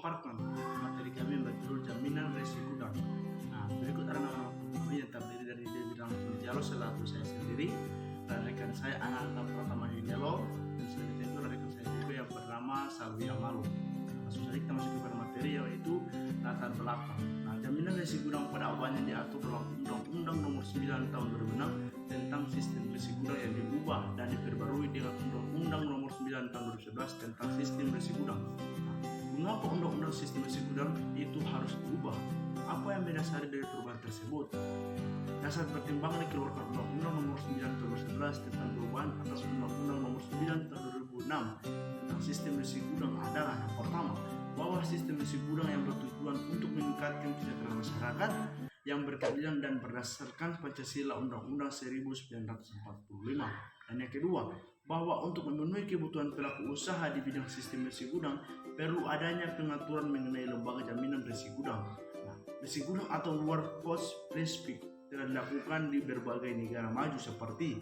memaparkan materi kami yang berjudul jaminan resi gudang. Nah, berikut ada nama kami yang terdiri dari bidang penelitian selaku saya sendiri dan rekan saya Ananta Pratama Yudelo, dan selanjutnya itu rekan saya juga yang bernama Salwi Amalu. Langsung saja kita masuk kepada materi, yaitu latar belakang. Nah, jaminan resi gudang pada awalnya diatur dalam Undang-Undang Nomor 9 Tahun 2006 tentang sistem resi gudang yang diubah dan diperbarui dengan Undang-Undang Nomor 9 Tahun 2011 tentang sistem resi gudang. Nah, mengapa Undang-Undang Sistem Resi Gudang itu harus diubah? Apa yang mendasari dari perubahan tersebut? Dasar pertimbangan dikeluarkan Undang-Undang Nomor 9 Tahun 2011 tentang perubahan atas Undang-Undang Nomor 9 Tahun 2006 tentang sistem resi gudang adalah yang pertama, bahwa sistem resi gudang yang bertujuan untuk meningkatkan kesejahteraan masyarakat yang berkeadilan dan berdasarkan Pancasila Undang-Undang 1945. Dan yang kedua, bahwa untuk memenuhi kebutuhan pelaku usaha di bidang sistem resi gudang perlu adanya pengaturan mengenai lembaga jaminan resi gudang. Nah, resi gudang atau workforce respect telah dilakukan di berbagai negara maju seperti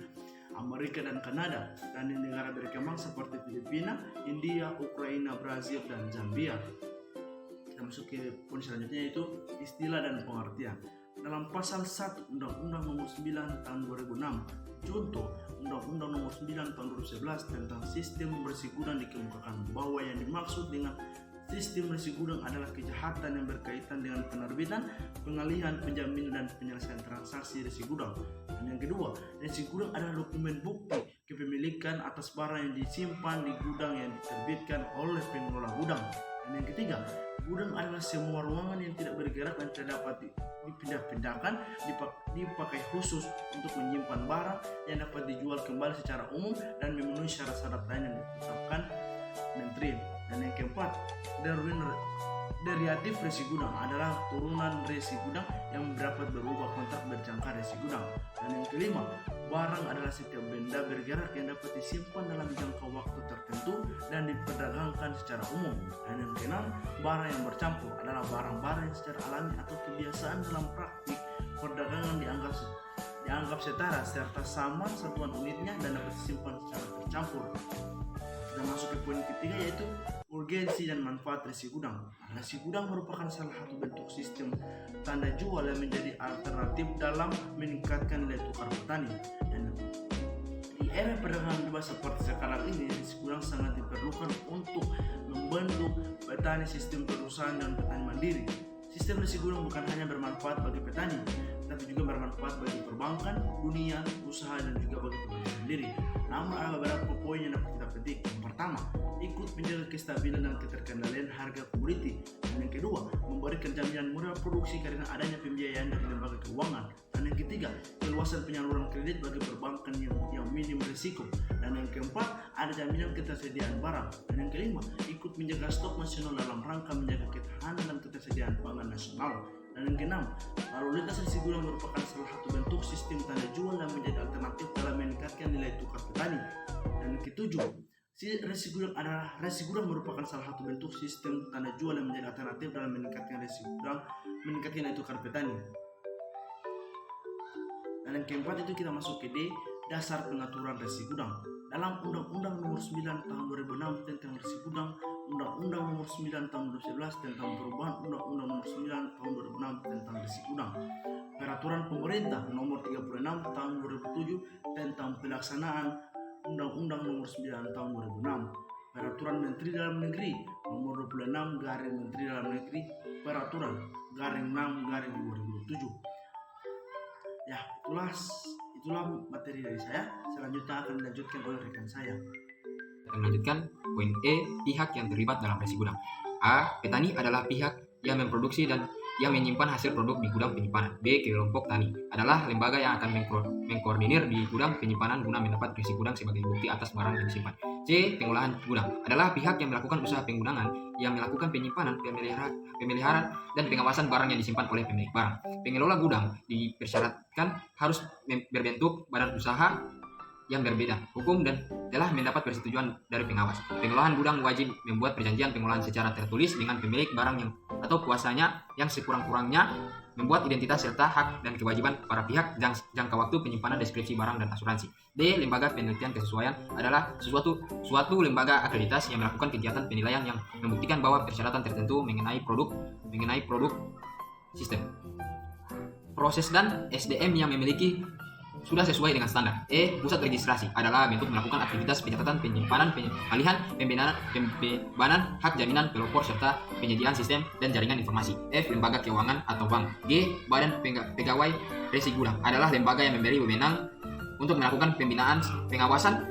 Amerika dan Kanada, dan di negara berkembang seperti Filipina, India, Ukraina, Brazil, dan Zambia. Kita masuk ke poin selanjutnya, yaitu istilah dan pengertian. Dalam pasal 1 Undang-Undang Nomor 9 Tahun 2006, contoh Undang-Undang Nomor 9 Tahun 2011 tentang sistem resi gudang dikemukakan bahwa yang dimaksud dengan sistem resi gudang adalah kejahatan yang berkaitan dengan penerbitan, pengalihan, penjaminan, dan penyelesaian transaksi resi gudang. Dan yang kedua, resi gudang adalah dokumen bukti kepemilikan atas barang yang disimpan di gudang yang diterbitkan oleh pengelola gudang. Dan yang ketiga, gudang adalah semua ruangan yang tidak bergerak dan tidak dapat dipindah-pindahkan, dipakai khusus untuk menyimpan barang yang dapat dijual kembali secara umum dan memenuhi syarat-syarat lain yang ditetapkan Menteri. Dan yang keempat, derivatif resi gudang adalah turunan resi gudang yang dapat berubah kontrak berjangka resi gudang. Dan yang kelima, barang adalah setiap benda bergerak yang dapat disimpan dalam jangka waktu tertentu dan diperdagangkan secara umum. Dan yang keenam, barang yang bercampur adalah barang-barang yang secara alami atau kebiasaan dalam praktik perdagangan dianggap setara serta sama satuan unitnya dan dapat disimpan secara tercampur. Kita masuk ke poin ketiga, yaitu urgensi dan manfaat resi gudang. Resi gudang merupakan salah satu bentuk sistem tanda jual yang menjadi alternatif dalam meningkatkan nilai tukar petani. Dan di era perdagangan bebas seperti sekarang ini, resi gudang sangat diperlukan untuk membentuk petani sistem perusahaan dan petani mandiri. Sistem resi gudang bukan hanya bermanfaat bagi petani, tapi juga bermanfaat bagi perbankan, dunia usaha, dan juga bagi petani sendiri. Namun ada beberapa poin yang dapat kita petik. Yang pertama, ikut menjaga kestabilan dan keterkendalian harga komoditi. Dan yang kedua, memberikan jaminan modal produksi karena adanya pembiayaan dari lembaga keuangan. Dan yang ketiga, keluasan penyaluran kredit bagi perbankan yang minim risiko. Dan yang keempat, ada jaminan ketersediaan barang. Dan yang kelima, ikut menjaga stok nasional dalam rangka menjaga ketahanan dan ketersediaan pangan nasional. Dan yang keenam, lalu lintas resi gudang merupakan salah satu bentuk sistem tanda jual yang menjadi alternatif dalam meningkatkan nilai tukar petani. Dan yang ketujuh, resi gudang merupakan salah satu bentuk sistem tanda jual yang menjadi alternatif dalam meningkatkan nilai tukar petani. Dan yang keempat itu kita masuk ke D, dasar pengaturan resi gudang. Dalam Undang-Undang Nomor 9 Tahun 2006 tentang resi gudang, Undang-Undang Nomor 9 Tahun 2011 tentang perubahan Undang-Undang Nomor 9 Tahun 2006 tentang resi gudang, Peraturan Pemerintah Nomor 36 Tahun 2007 tentang pelaksanaan Undang-Undang Nomor 9 Tahun 2006, Peraturan Menteri Dalam Negeri Nomor 26 Garing Menteri Dalam Negeri Peraturan Garing 6 Garing 2007. Ya, itulah materi dari saya. Selanjutnya akan dilanjutkan oleh rekan saya. Kita melanjutkan poin E, pihak yang terlibat dalam resi gudang. A. Petani adalah pihak yang memproduksi dan yang menyimpan hasil produk di gudang penyimpanan. B. Kelompok tani adalah lembaga yang akan mengkoordinir di gudang penyimpanan guna mendapat resi gudang sebagai bukti atas barang yang disimpan. C. Pengolahan gudang adalah pihak yang melakukan usaha penggunaan yang melakukan penyimpanan, pemeliharaan, dan pengawasan barang yang disimpan oleh pemilik barang. Pengelola gudang dipersyaratkan harus berbentuk badan usaha yang berbeda hukum dan telah mendapat persetujuan dari pengawas. Pengelolaan gudang wajib membuat perjanjian pengelolaan secara tertulis dengan pemilik barang yang atau kuasanya yang sekurang-kurangnya membuat identitas serta hak dan kewajiban para pihak, jangka waktu penyimpanan, deskripsi barang dan asuransi. D. Lembaga penelitian kesesuaian adalah suatu lembaga akreditasi yang melakukan kegiatan penilaian yang membuktikan bahwa persyaratan tertentu mengenai produk sistem, proses dan SDM yang memiliki sudah sesuai dengan standar. E. Pusat registrasi adalah bentuk melakukan aktivitas pencatatan, penyimpanan, pengalihan, pembebanan hak jaminan pelopor serta penyediaan sistem dan jaringan informasi. F. Lembaga keuangan atau bank. G. Badan Pegawai Resi Gudang adalah lembaga yang memberi wewenang untuk melakukan pembinaan, pengawasan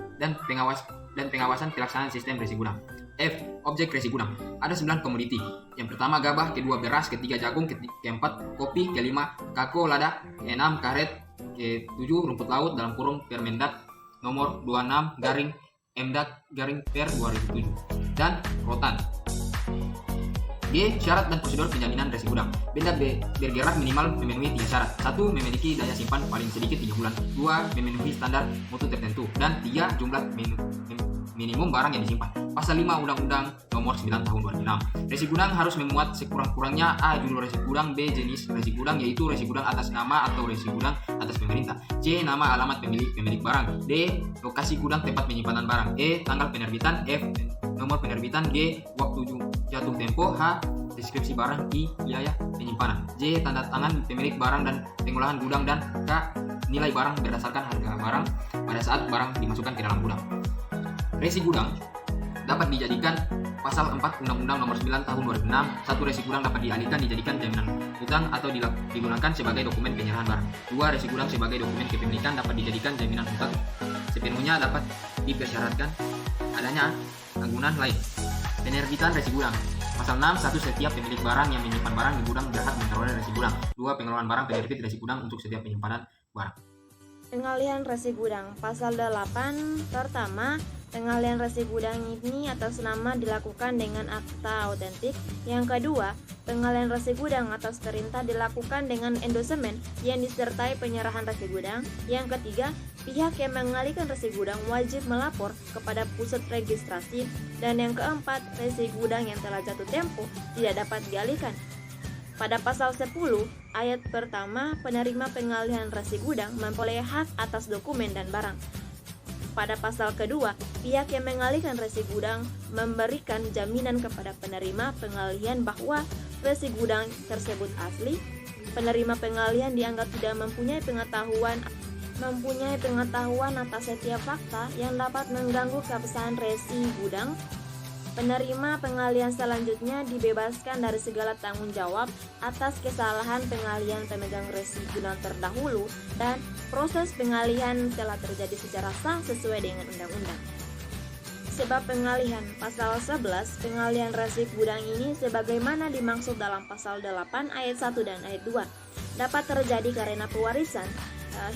pelaksanaan sistem resi gudang. F. Objek resi gudang. Ada 9 komoditi. Yang pertama gabah, kedua beras, ketiga jagung, keempat kopi, kelima kakao lada, keenam karet, ke-7 rumput laut (Permendak nomor 26/MDAK/per 2007) dan rotan. G. Syarat dan prosedur penjaminan resi gudang. Benda bergerak minimal memenuhi 3 syarat. 1. Memiliki daya simpan paling sedikit 3 bulan. 2. Memenuhi standar mutu tertentu. Dan 3. Jumlah minimum barang yang disimpan. Pasal 5 Undang-Undang Nomor 9 Tahun 2006. Resi gudang harus memuat sekurang-kurangnya A. Judul resi gudang, B. Jenis resi gudang yaitu resi gudang atas nama atau resi gudang atas pemerintah, C. Nama alamat pemilik barang, D. Lokasi gudang tempat penyimpanan barang, E. Tanggal penerbitan, F. Nomor penerbitan, G. Waktu jatuh tempo, H. Deskripsi barang, I. Biaya penyimpanan, J. Tanda tangan pemilik barang dan pengolahan gudang, dan K. Nilai barang berdasarkan harga barang pada saat barang dimasukkan ke dalam gudang. Resi gudang dapat dijadikan pasal 4 Undang-Undang Nomor 9 Tahun 2006. 1. Resi gudang dapat dialihkan dijadikan jaminan hutang atau digunakan sebagai dokumen penyerahan barang. 2. Resi gudang sebagai dokumen kepemilikan dapat dijadikan jaminan hutang. Sepenuhnya dapat dipersyaratkan adanya agunan lain. Penerbitan resi gudang. Pasal 6. 1. Setiap pemilik barang yang menyimpan barang di gudang berhak memperoleh resi gudang. 2. Pengelolaan barang penerbit resi gudang untuk setiap penyimpanan barang. Pengalihan resi gudang. Pasal 8. Pertama, pengalihan resi gudang ini atas nama dilakukan dengan akta autentik. Yang kedua, pengalihan resi gudang atas perintah dilakukan dengan endosemen yang disertai penyerahan resi gudang. Yang ketiga, pihak yang mengalihkan resi gudang wajib melapor kepada pusat registrasi. Dan yang keempat, resi gudang yang telah jatuh tempo tidak dapat dialihkan. Pada pasal 10 ayat pertama, penerima pengalihan resi gudang memperoleh hak atas dokumen dan barang. Pada pasal kedua, pihak yang mengalihkan resi gudang memberikan jaminan kepada penerima pengalihan bahwa resi gudang tersebut asli. Penerima pengalihan dianggap tidak mempunyai pengetahuan atas setiap fakta yang dapat mengganggu keabsahan resi gudang. Penerima pengalihan selanjutnya dibebaskan dari segala tanggung jawab atas kesalahan pengalihan pemegang resi gudang terdahulu, dan proses pengalihan telah terjadi secara sah sesuai dengan undang-undang. Sebab pengalihan. Pasal 11, pengalihan resi gudang ini sebagaimana dimaksud dalam pasal 8 ayat 1 dan ayat 2 dapat terjadi karena pewarisan,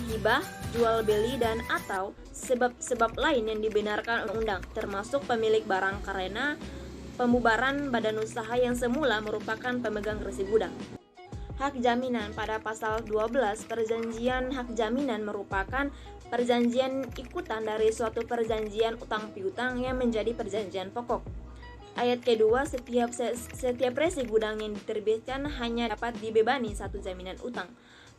hibah, jual beli, dan atau sebab lain yang dibenarkan undang-undang, termasuk pemilik barang karena pembubaran badan usaha yang semula merupakan pemegang resi gudang. Hak jaminan. Pada pasal 12, perjanjian hak jaminan merupakan perjanjian ikutan dari suatu perjanjian utang piutang yang menjadi perjanjian pokok. Ayat kedua, setiap resi gudang yang diterbitkan hanya dapat dibebani satu jaminan utang.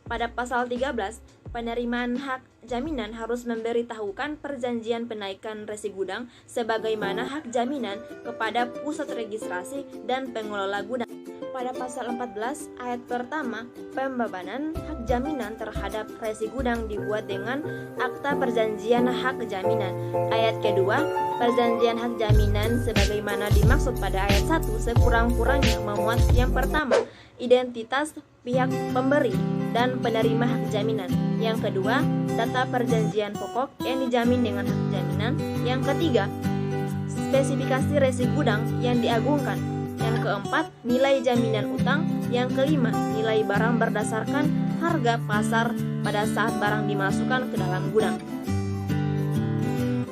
Pada pasal 13, penerimaan hak jaminan harus memberitahukan perjanjian penaikan resi gudang sebagaimana hak jaminan kepada pusat registrasi dan pengelola gudang. Pada pasal 14 ayat pertama, pembebanan hak jaminan terhadap resi gudang dibuat dengan akta perjanjian hak jaminan. Ayat kedua, perjanjian hak jaminan sebagaimana dimaksud pada ayat 1 sekurang-kurangnya memuat yang pertama, identitas pihak pemberi dan penerima hak jaminan. Yang kedua, data perjanjian pokok yang dijamin dengan hak jaminan. Yang ketiga, spesifikasi resi gudang yang diagungkan. Yang keempat, nilai jaminan utang. Yang kelima, nilai barang berdasarkan harga pasar pada saat barang dimasukkan ke dalam gudang.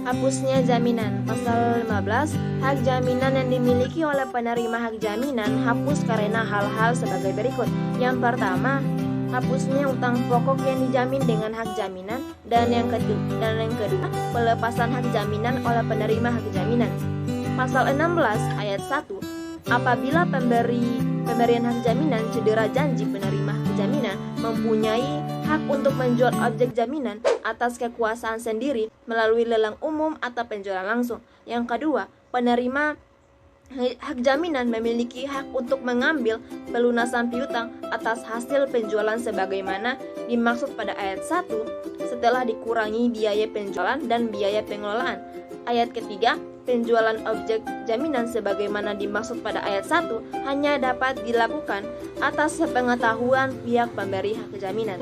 Hapusnya jaminan. Pasal 15, hak jaminan yang dimiliki oleh penerima hak jaminan hapus karena hal-hal sebagai berikut. Yang pertama, hapusnya utang pokok yang dijamin dengan hak jaminan, dan yang kedua, pelepasan hak jaminan oleh penerima hak jaminan. Pasal 16 ayat 1, apabila pemberian hak jaminan cedera janji penerima hak jaminan mempunyai hak untuk menjual objek jaminan atas kekuasaan sendiri melalui lelang umum atau penjualan langsung. Yang kedua, penerima hak jaminan memiliki hak untuk mengambil pelunasan piutang atas hasil penjualan sebagaimana dimaksud pada ayat 1 setelah dikurangi biaya penjualan dan biaya pengelolaan. Ayat ketiga, penjualan objek jaminan sebagaimana dimaksud pada ayat 1 hanya dapat dilakukan atas sepengetahuan pihak pemberi hak jaminan.